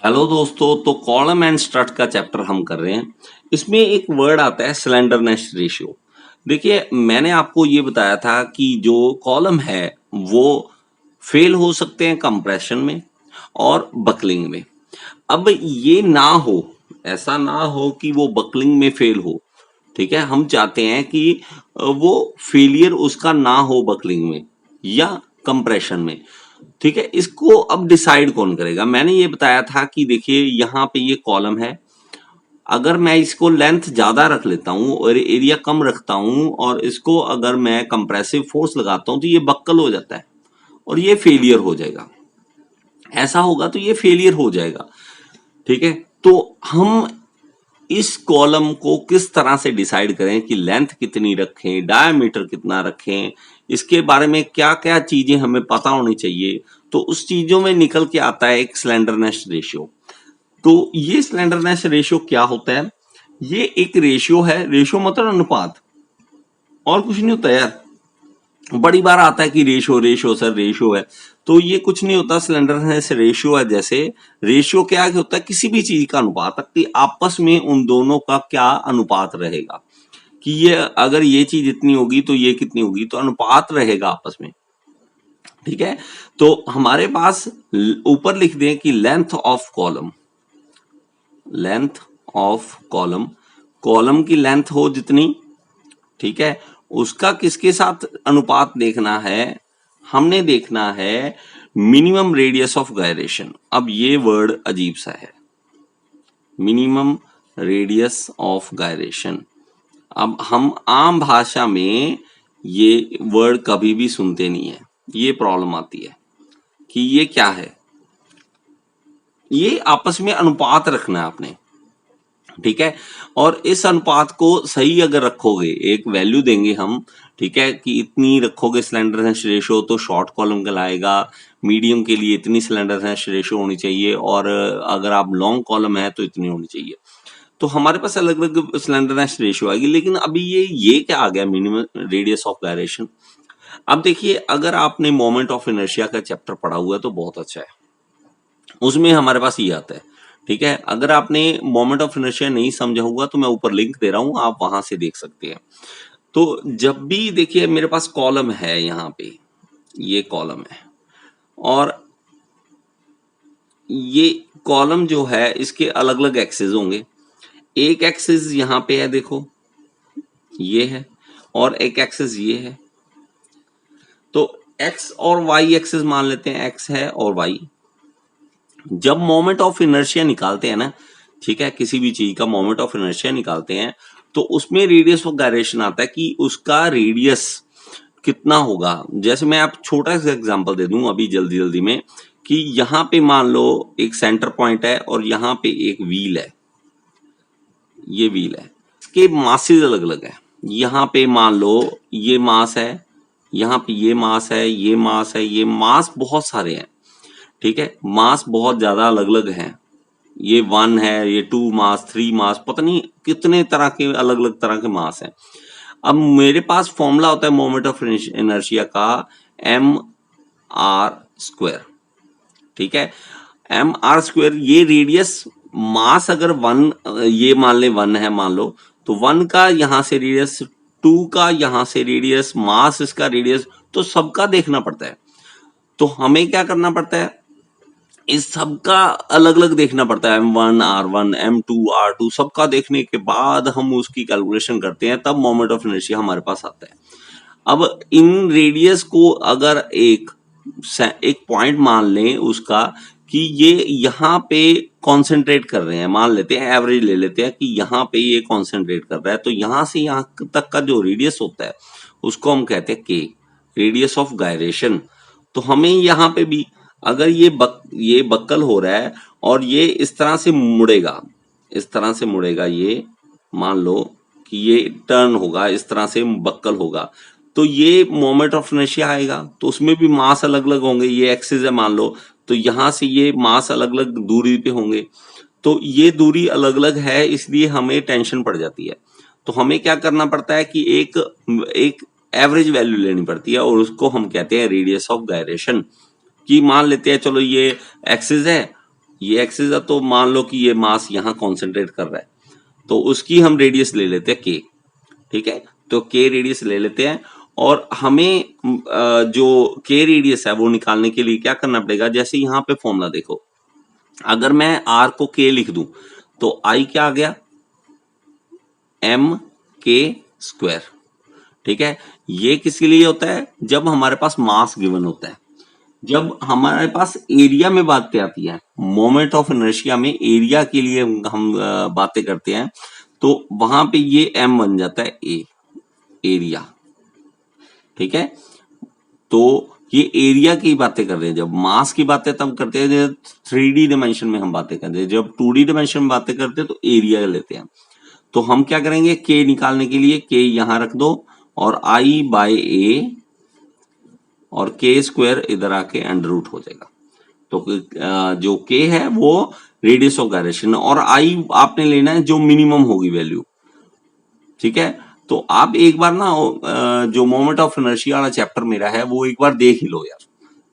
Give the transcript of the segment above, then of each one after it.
Hello दोस्तों, तो column and strut का चैप्टर हम कर रहे हैं। इसमें एक वर्ड आता है स्लेंडरनेस रेशियो। देखिए, मैंने आपको ये बताया था कि जो कॉलम है वो फेल हो सकते हैं कंप्रेशन में और बकलिंग में। अब ये ना हो, ऐसा ना हो कि वो बकलिंग में फेल हो। ठीक है, हम चाहते हैं कि वो फेलियर उसका ना हो बकलिंग में या कंप्रेशन में। ठीक है, इसको अब डिसाइड कौन करेगा? मैंने ये बताया था कि देखिए, यहाँ पे ये कॉलम है। अगर मैं इसको लेंथ ज्यादा रख लेता हूँ और एरिया कम रखता हूँ और इसको अगर मैं कंप्रेसिव फोर्स लगाता हूँ तो ये बक्कल हो जाता है और ये फेलियर हो जाएगा। ऐसा होगा तो ये फेलियर हो जाएगा। ठीक है, तो हम इस कॉलम को किस तरह से डिसाइड करें कि लेंथ कितनी रखें, डायमीटर कितना रखें, इसके बारे में क्या क्या चीजें हमें पता होनी चाहिए। तो उस चीजों में निकल के आता है एक स्लेंडरनेस रेशियो। तो ये स्लेंडरनेस रेशियो क्या होता है? ये एक रेशियो है। रेशियो मतलब अनुपात, और कुछ नहीं होता यार। बड़ी बार आता है कि रेशियो रेशियो सर रेशियो है, तो ये कुछ नहीं होता। स्लेंडरनेस रेशियो है। जैसे रेशियो क्या होता है? किसी भी चीज का अनुपात, कि आपस में उन दोनों का क्या अनुपात रहेगा, कि ये अगर ये चीज इतनी होगी तो ये कितनी होगी, तो अनुपात रहेगा आपस में। ठीक है, तो हमारे पास ऊपर लिख दें कि length of column, length of column, column की लेंथ हो जितनी, ठीक है, उसका किसके साथ अनुपात देखना है? हमने देखना है मिनिमम रेडियस ऑफ गायरेशन। अब ये वर्ड अजीब सा है, मिनिमम रेडियस ऑफ गायरेशन। अब हम आम भाषा में ये वर्ड कभी भी सुनते नहीं है, ये प्रॉब्लम आती है कि ये क्या है। ये आपस में अनुपात रखना है आपने। ठीक है, और इस अनुपात को सही अगर रखोगे, एक वैल्यू देंगे हम, ठीक है, कि इतनी रखोगे स्लेंडरनेस रेशियो तो शॉर्ट कॉलम कहलाएगा, मीडियम के लिए इतनी स्लेंडरनेस रेशियो होनी चाहिए, और अगर आप लॉन्ग कॉलम है तो इतनी होनी चाहिए। तो हमारे पास अलग अलग स्लेंडरनेस रेशियो आएगी। लेकिन अभी ये क्या आ गया, मिनिमम रेडियस ऑफ गायरेशन। अब देखिए, अगर आपने मोमेंट ऑफ इनर्शिया का चैप्टर पढ़ा हुआ है तो बहुत अच्छा है, उसमें हमारे पास ये आता है। ठीक है, अगर आपने मोमेंट ऑफ इनर्शिया नहीं समझा हुआ तो मैं ऊपर लिंक दे रहा हूं, आप वहां से देख सकते हैं। तो जब भी देखिए मेरे पास कॉलम है, यहाँ पे ये कॉलम है, और ये कॉलम जो है इसके अलग अलग एक्सेस होंगे। एक एक्सेस यहाँ पे है, देखो ये है, और एक एक्सेस ये है। तो एक्स और वाई एक्सेस मान लेते हैं, एक्स है और वाई। जब मोमेंट ऑफ इनर्शिया निकालते हैं ना, ठीक है, किसी भी चीज का मोमेंट ऑफ इनर्शिया निकालते हैं, तो उसमें रेडियस ऑफ गायरेशन आता है कि उसका रेडियस कितना होगा। जैसे मैं आप छोटा सा एग्जांपल दे दूं अभी जल्दी जल्दी में, कि यहाँ पे मान लो एक सेंटर पॉइंट है और यहाँ पे एक व्हील है, ये व्हील है, इसके मासेस अलग अलग है। यहाँ पे मान लो ये मास है, यहाँ पे ये मास है, ये मास है, ये मास बहुत सारे हैं। ठीक है, मास बहुत ज्यादा अलग अलग हैं। ये 1 है, ये 2 मास, 3 मास, पता नहीं कितने तरह के अलग अलग तरह के मास हैं। अब मेरे पास फॉर्मूला होता है मोमेंट ऑफ इनर्शिया का, एम आर स्क्वायर। ठीक है, एम आर स्क्वायर, ये रेडियस, मास अगर 1, ये मान ले 1 है मान लो, तो 1 का यहां से रेडियस, 2 का यहां से रेडियस, मास इसका रेडियस, तो सबका देखना पड़ता है। तो हमें क्या करना पड़ता है, इस सबका अलग अलग देखना पड़ता है। M1 R1 M2 R2 सबका देखने के बाद हम उसकी कैलकुलेशन करते हैं, तब मोमेंट ऑफ इनर्शिया हमारे पास आता है। अब इन रेडियस को अगर एक पॉइंट मान लें उसका, कि ये यहाँ पे कॉन्सेंट्रेट कर रहे हैं, मान लेते हैं एवरेज ले लेते हैं कि यहाँ पे ये कॉन्सेंट्रेट कर रहा है, तो यहाँ से यहाँ तक का जो रेडियस होता है उसको हम कहते हैं के, रेडियस ऑफ गायरेशन। तो हमें यहाँ पे भी, अगर ये बक्कल हो रहा है और ये इस तरह से मुड़ेगा, इस तरह से मुड़ेगा, ये मान लो कि ये टर्न होगा, इस तरह से बक्कल होगा, तो ये मोमेंट ऑफ इनर्शिया आएगा। तो उसमें भी मास अलग अलग होंगे, ये एक्सिस है मान लो, तो यहां से ये मास अलग अलग दूरी पे होंगे। तो ये दूरी अलग अलग है, इसलिए हमें टेंशन पड़ जाती है। तो हमें क्या करना पड़ता है कि एक एक एवरेज वैल्यू लेनी पड़ती है, और उसको हम कहते हैं रेडियस ऑफ गायरेशन। कि मान लेते हैं चलो ये एक्सिस है ये एक्सिस है, तो मान लो कि ये मास यहाँ कॉन्सेंट्रेट कर रहा है, तो उसकी हम रेडियस ले लेते हैं के। ठीक है, तो के रेडियस ले लेते हैं, और हमें जो के रेडियस है वो निकालने के लिए क्या करना पड़ेगा, जैसे यहाँ पे फॉर्मूला देखो, अगर मैं आर को के लिख दूं तो आई क्या आ गया, एम के स्क्वायर। ठीक है, ये किसके लिए होता है, जब हमारे पास मास गिवन होता है। जब हमारे पास एरिया में बातें आती है, मोमेंट ऑफ इनर्शिया में एरिया के लिए हम बातें करते हैं, तो वहां पे ये एम बन जाता है ए, एरिया। ठीक है, तो ये एरिया की बातें कर रहे हैं। जब मास की बातें तब करते हैं जब 3D डिमेंशन में हम बातें करते हैं, जब 2D डिमेंशन में बातें करते हैं तो एरिया लेते हैं। तो हम क्या करेंगे, के निकालने के लिए के यहां रख दो, और आई बाय ए, और के स्क्वायर इधर आके अंडर रूट हो जाएगा। तो जो के है वो रेडियस ऑफ गायरेशन, और आई आपने लेना है जो मिनिमम होगी वैल्यू। ठीक है, तो आप एक बार ना जो मोमेंट ऑफ इनर्शिया वाला चैप्टर मेरा है वो एक बार देख ही लो यार,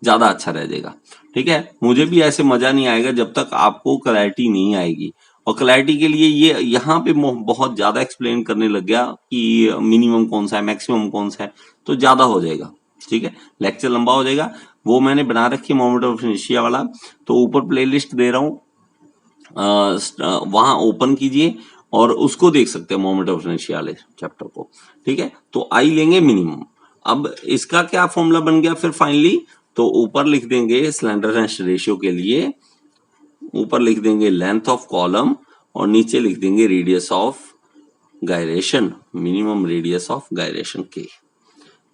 ज्यादा अच्छा रह जाएगा। ठीक है, मुझे भी ऐसे मजा नहीं आएगा जब तक आपको क्लैरिटी नहीं आएगी। और क्लैरिटी के लिए ये यहाँ पे बहुत ज्यादा एक्सप्लेन करने लग गया कि मिनिमम कौन सा है, मैक्सिमम कौन सा है, तो ज्यादा हो जाएगा। ठीक है, लेक्चर लंबा हो जाएगा। वो मैंने बना रखी है मोमेंट ऑफ इनर्शिया वाला, तो ऊपर प्लेलिस्ट दे रहा हूँ, वहां ओपन कीजिए और उसको देख सकते हैं, मोमेंट ऑफ इनर्शिया वाले चैप्टर को। ठीक है, तो आई लेंगे मिनिमम। अब इसका क्या फॉर्मूला बन गया फिर फाइनली, तो ऊपर लिख देंगे स्लेंडरनेस रेशियो के लिए, ऊपर लिख देंगे लेंथ ऑफ कॉलम, और नीचे लिख देंगे radius of gyration, minimum radius of gyration के।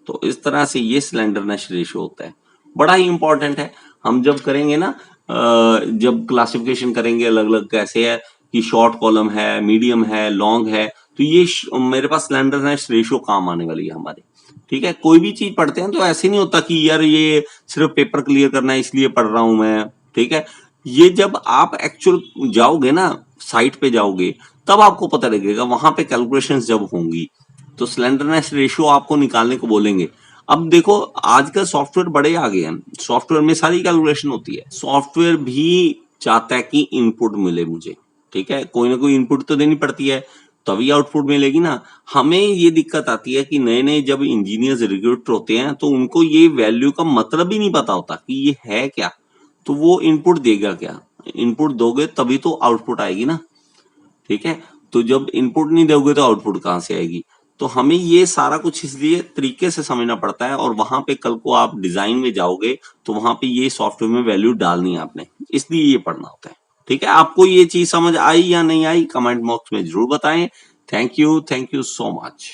तो इस तरह से ये स्लेंडरनेस रेशियो होता है, बड़ा ही इंपॉर्टेंट है। हम जब करेंगे ना, जब क्लासिफिकेशन करेंगे अलग अलग कैसे है कि शॉर्ट कॉलम है, मीडियम है, लॉन्ग है, तो ये मेरे पास स्लेंडरनेस रेशियो काम आने वाली है हमारे। ठीक है, कोई भी चीज पढ़ते हैं तो ऐसे नहीं होता कि यार ये सिर्फ पेपर क्लियर करना है इसलिए पढ़ रहा हूं मैं। ठीक है, ये जब आप एक्चुअल जाओगे ना, साइट पे जाओगे, तब आपको पता लगेगा, वहां पे कैलकुलेशंस जब होंगी तो स्लेंडरनेस रेशियो आपको निकालने को बोलेंगे। अब देखो आजकल सॉफ्टवेयर बड़े आ गए हैं, सॉफ्टवेयर में सारी कैलकुलेशन होती है। सॉफ्टवेयर भी चाहता है कि इनपुट मिले मुझे। ठीक है, कोई ना कोई इनपुट तो देनी पड़ती है, तभी आउटपुट मिलेगी ना। हमें ये दिक्कत आती है कि नए नए जब इंजीनियर्स रिक्रूट होते हैं तो उनको ये वैल्यू का मतलब ही नहीं पता होता कि ये है क्या, तो वो इनपुट देगा क्या। इनपुट दोगे तभी तो आउटपुट आएगी ना। ठीक है, तो जब इनपुट नहीं दोगे तो आउटपुट कहां से आएगी। तो हमें ये सारा कुछ इसलिए तरीके से समझना पड़ता है, और वहां पे कल को आप डिजाइन में जाओगे तो वहां पे ये सॉफ्टवेयर में वैल्यू डालनी है आपने, इसलिए ये पढ़ना होता है। ठीक है, आपको ये चीज समझ आई या नहीं आई, कमेंट बॉक्स में जरूर बताएं। Thank you so much.